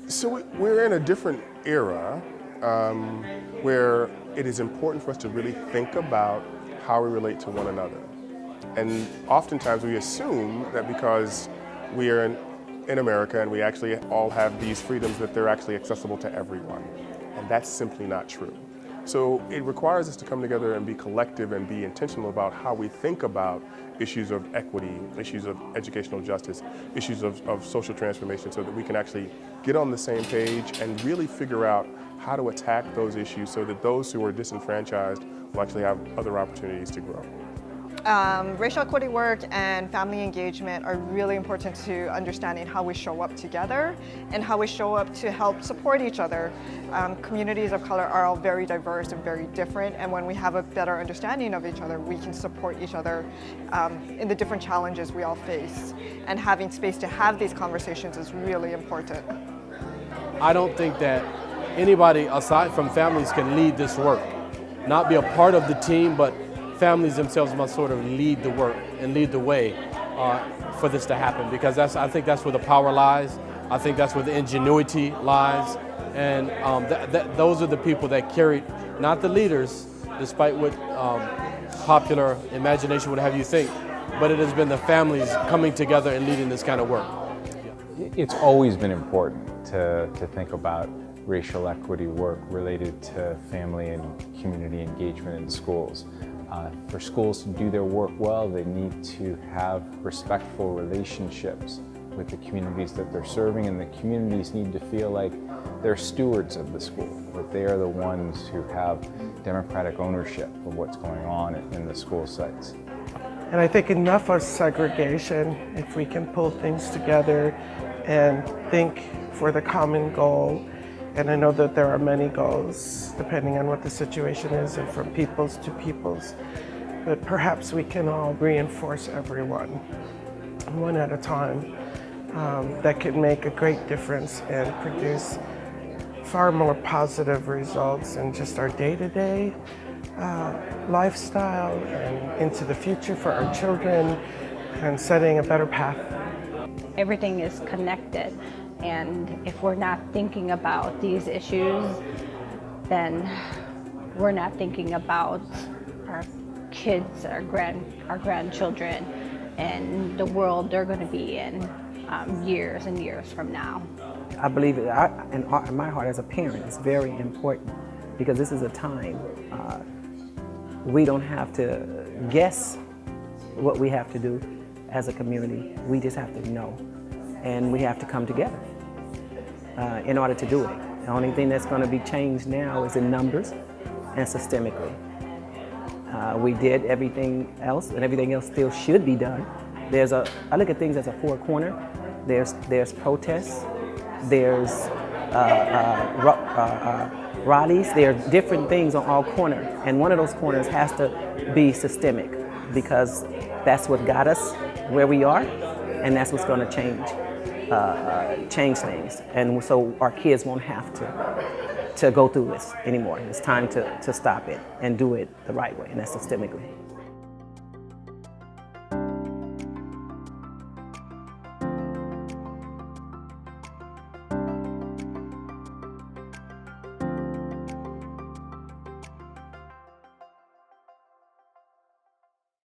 So we're in a different era where it is important for us to really think about how we relate to one another. And oftentimes we assume that because we are in America and we actually all have these freedoms that they're actually accessible to everyone. And that's simply not true. So it requires us to come together and be collective and be intentional about how we think about issues of equity, issues of educational justice, issues of social transformation, so that we can actually get on the same page and really figure out how to attack those issues so that those who are disenfranchised will actually have other opportunities to grow. Racial equity work and family engagement are really important to understanding how we show up together and how we show up to help support each other. Communities of color are all very diverse and very different, and when we have a better understanding of each other, we can support each other in the different challenges we all face. And having space to have these conversations is really important. I don't think that anybody aside from families can lead this work. Not be a part of the team, but families themselves must sort of lead the work and lead the way for this to happen, because I think that's where the power lies. I think that's where the ingenuity lies, and those are the people that carried, not the leaders, despite what popular imagination would have you think, but it has been the families coming together and leading this kind of work. Yeah. It's always been important to think about racial equity work related to family and community engagement in schools. For schools to do their work well, they need to have respectful relationships with the communities that they're serving, and the communities need to feel like they're stewards of the school, that they are the ones who have democratic ownership of what's going on in the school sites. And I think enough of segregation, if we can pull things together and think for the common goal. And I know that there are many goals, depending on what the situation is and from peoples to peoples. But perhaps we can all reinforce everyone, one at a time. That could make a great difference and produce far more positive results in just our day-to-day lifestyle and into the future for our children and setting a better path. Everything is connected. And if we're not thinking about these issues, then we're not thinking about our kids, our grandchildren, and the world they're going to be in years and years from now. I believe in my heart as a parent, it's very important, because this is a time we don't have to guess what we have to do as a community. We just have to know. And we have to come together in order to do it. The only thing that's going to be changed now is in numbers and systemically. We did everything else, and everything else still should be done. I look at things as a four corner. There's protests, there's rallies, there are different things on all corners. And one of those corners has to be systemic, because that's what got us where we are, and that's what's going to change things. And so our kids won't have to go through this anymore. It's time to stop it and do it the right way, and that's systemically.